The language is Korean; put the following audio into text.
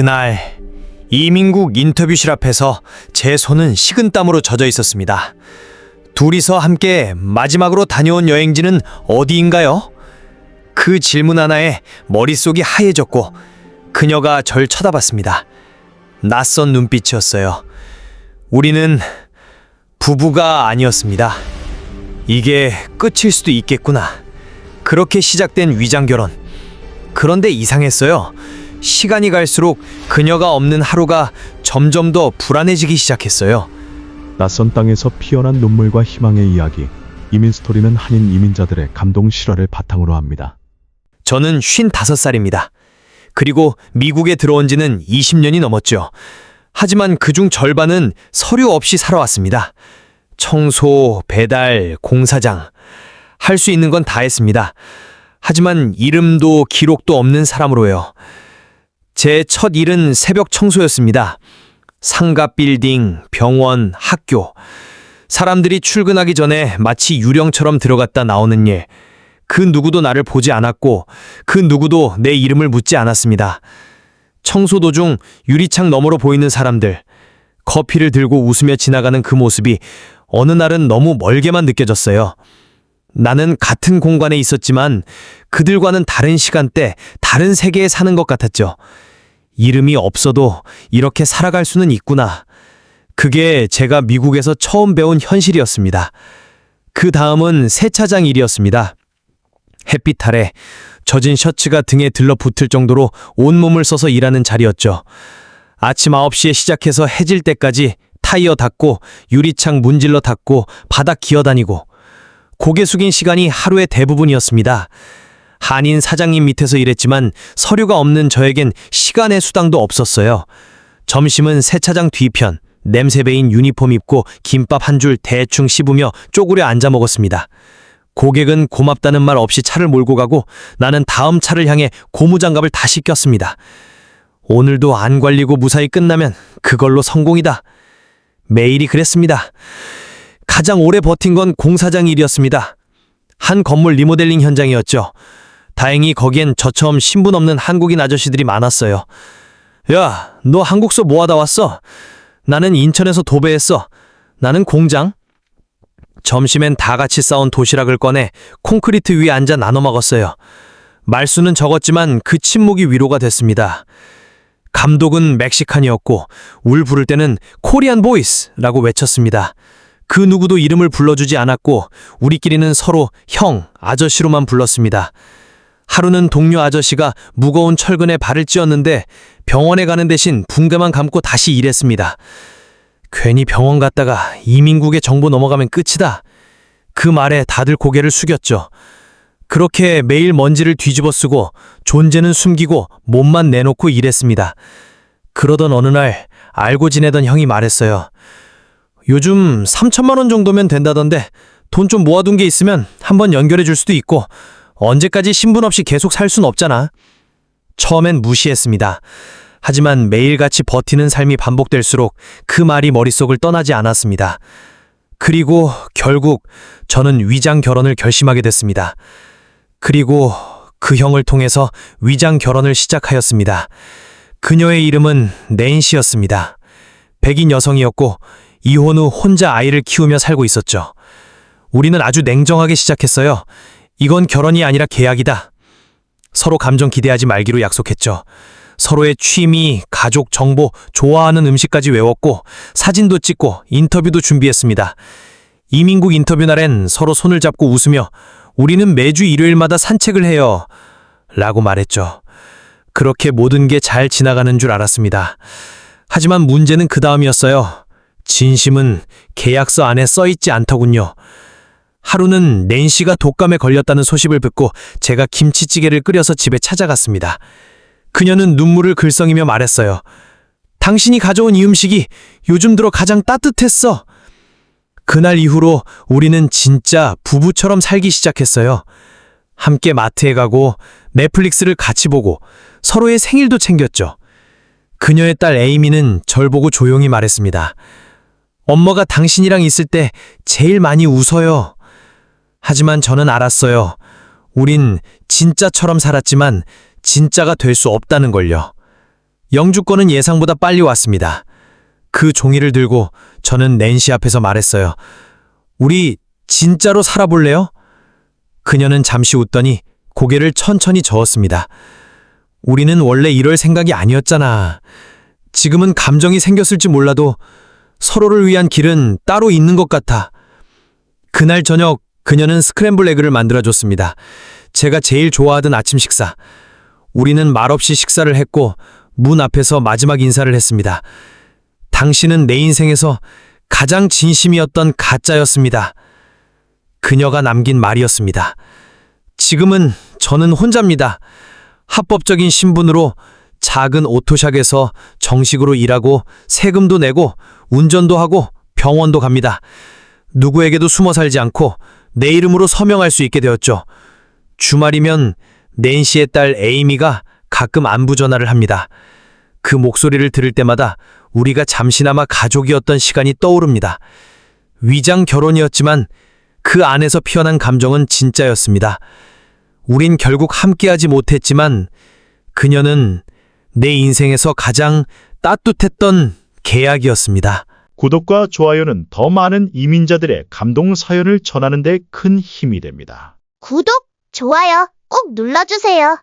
그날 이민국 인터뷰실 앞에서 제 손은 식은땀으로 젖어 있었습니다. 둘이서 함께 마지막으로 다녀온 여행지는 어디인가요? 그 질문 하나에 머릿속이 하얘졌고 그녀가 절 쳐다봤습니다. 낯선 눈빛이었어요. 우리는 부부가 아니었습니다. 이게 끝일 수도 있겠구나. 그렇게 시작된 위장결혼. 그런데 이상했어요. 시간이 갈수록 그녀가 없는 하루가 점점 더 불안해지기 시작했어요. 낯선 땅에서 피어난 눈물과 희망의 이야기. 이민 스토리는 한인 이민자들의 감동 실화를 바탕으로 합니다. 저는 55살입니다. 그리고 미국에 들어온 지는 20년이 넘었죠. 하지만 그중 절반은 서류 없이 살아왔습니다. 청소, 배달, 공사장. 할 수 있는 건 다 했습니다. 하지만 이름도 기록도 없는 사람으로요. 제 첫 일은 새벽 청소였습니다. 상가 빌딩, 병원, 학교. 사람들이 출근하기 전에 마치 유령처럼 들어갔다 나오는 일. 그 누구도 나를 보지 않았고 그 누구도 내 이름을 묻지 않았습니다. 청소 도중 유리창 너머로 보이는 사람들. 커피를 들고 웃으며 지나가는 그 모습이 어느 날은 너무 멀게만 느껴졌어요. 나는 같은 공간에 있었지만 그들과는 다른 시간대, 다른 세계에 사는 것 같았죠. 이름이 없어도 이렇게 살아갈 수는 있구나. 그게 제가 미국에서 처음 배운 현실이었습니다. 그 다음은 세차장 일이었습니다. 햇빛 아래 젖은 셔츠가 등에 들러붙을 정도로 온몸을 써서 일하는 자리였죠. 아침 9시에 시작해서 해질 때까지 타이어 닦고 유리창 문질러 닦고 바닥 기어다니고 고개 숙인 시간이 하루의 대부분이었습니다. 한인 사장님 밑에서 일했지만 서류가 없는 저에겐 시간의 수당도 없었어요. 점심은 세차장 뒤편, 냄새 배인 유니폼 입고 김밥 한 줄 대충 씹으며 쪼그려 앉아 먹었습니다. 고객은 고맙다는 말 없이 차를 몰고 가고 나는 다음 차를 향해 고무장갑을 다시 꼈습니다. 오늘도 안 관리고 무사히 끝나면 그걸로 성공이다. 매일이 그랬습니다. 가장 오래 버틴 건 공사장 일이었습니다. 한 건물 리모델링 현장이었죠. 다행히 거기엔 저처럼 신분 없는 한국인 아저씨들이 많았어요. 야, 너 한국서 뭐 하다 왔어? 나는 인천에서 도배했어. 나는 공장. 점심엔 다 같이 싸온 도시락을 꺼내 콘크리트 위에 앉아 나눠 먹었어요. 말수는 적었지만 그 침묵이 위로가 됐습니다. 감독은 멕시칸이었고 울 부를 때는 코리안 보이스라고 외쳤습니다. 그 누구도 이름을 불러주지 않았고 우리끼리는 서로 형, 아저씨로만 불렀습니다. 하루는 동료 아저씨가 무거운 철근에 발을 찧었는데 병원에 가는 대신 붕대만 감고 다시 일했습니다. 괜히 병원 갔다가 이민국의 정보 넘어가면 끝이다. 그 말에 다들 고개를 숙였죠. 그렇게 매일 먼지를 뒤집어 쓰고 존재는 숨기고 몸만 내놓고 일했습니다. 그러던 어느 날 알고 지내던 형이 말했어요. 요즘 3천만 원 정도면 된다던데 돈 좀 모아둔 게 있으면 한번 연결해 줄 수도 있고 언제까지 신분 없이 계속 살 순 없잖아. 처음엔 무시했습니다. 하지만 매일같이 버티는 삶이 반복될수록 그 말이 머릿속을 떠나지 않았습니다. 그리고 결국 저는 위장 결혼을 결심하게 됐습니다. 그리고 그 형을 통해서 위장 결혼을 시작하였습니다. 그녀의 이름은 낸시였습니다. 백인 여성이었고 이혼 후 혼자 아이를 키우며 살고 있었죠. 우리는 아주 냉정하게 시작했어요. 이건 결혼이 아니라 계약이다. 서로 감정 기대하지 말기로 약속했죠. 서로의 취미, 가족 정보, 좋아하는 음식까지 외웠고 사진도 찍고 인터뷰도 준비했습니다. 이민국 인터뷰 날엔 서로 손을 잡고 웃으며 우리는 매주 일요일마다 산책을 해요. 라고 말했죠. 그렇게 모든 게 잘 지나가는 줄 알았습니다. 하지만 문제는 그 다음이었어요. 진심은 계약서 안에 써있지 않더군요. 하루는 낸시가 독감에 걸렸다는 소식을 듣고 제가 김치찌개를 끓여서 집에 찾아갔습니다. 그녀는 눈물을 글썽이며 말했어요. 당신이 가져온 이 음식이 요즘 들어 가장 따뜻했어. 그날 이후로 우리는 진짜 부부처럼 살기 시작했어요. 함께 마트에 가고 넷플릭스를 같이 보고 서로의 생일도 챙겼죠. 그녀의 딸 에이미는 절 보고 조용히 말했습니다. 엄마가 당신이랑 있을 때 제일 많이 웃어요. 하지만 저는 알았어요. 우린 진짜처럼 살았지만 진짜가 될 수 없다는 걸요. 영주권은 예상보다 빨리 왔습니다. 그 종이를 들고 저는 낸시 앞에서 말했어요. 우리 진짜로 살아볼래요? 그녀는 잠시 웃더니 고개를 천천히 저었습니다. 우리는 원래 이럴 생각이 아니었잖아. 지금은 감정이 생겼을지 몰라도 서로를 위한 길은 따로 있는 것 같아. 그날 저녁 그녀는 스크램블 에그를 만들어줬습니다. 제가 제일 좋아하던 아침 식사. 우리는 말없이 식사를 했고 문 앞에서 마지막 인사를 했습니다. 당신은 내 인생에서 가장 진심이었던 가짜였습니다. 그녀가 남긴 말이었습니다. 지금은 저는 혼자입니다. 합법적인 신분으로 작은 오토샵에서 정식으로 일하고 세금도 내고 운전도 하고 병원도 갑니다. 누구에게도 숨어 살지 않고 내 이름으로 서명할 수 있게 되었죠. 주말이면 낸시의 딸 에이미가 가끔 안부 전화를 합니다. 그 목소리를 들을 때마다 우리가 잠시나마 가족이었던 시간이 떠오릅니다. 위장 결혼이었지만 그 안에서 피어난 감정은 진짜였습니다. 우린 결국 함께하지 못했지만 그녀는 내 인생에서 가장 따뜻했던 계약이었습니다. 구독과 좋아요는 더 많은 이민자들의 감동 사연을 전하는 데 큰 힘이 됩니다. 구독, 좋아요 꼭 눌러주세요.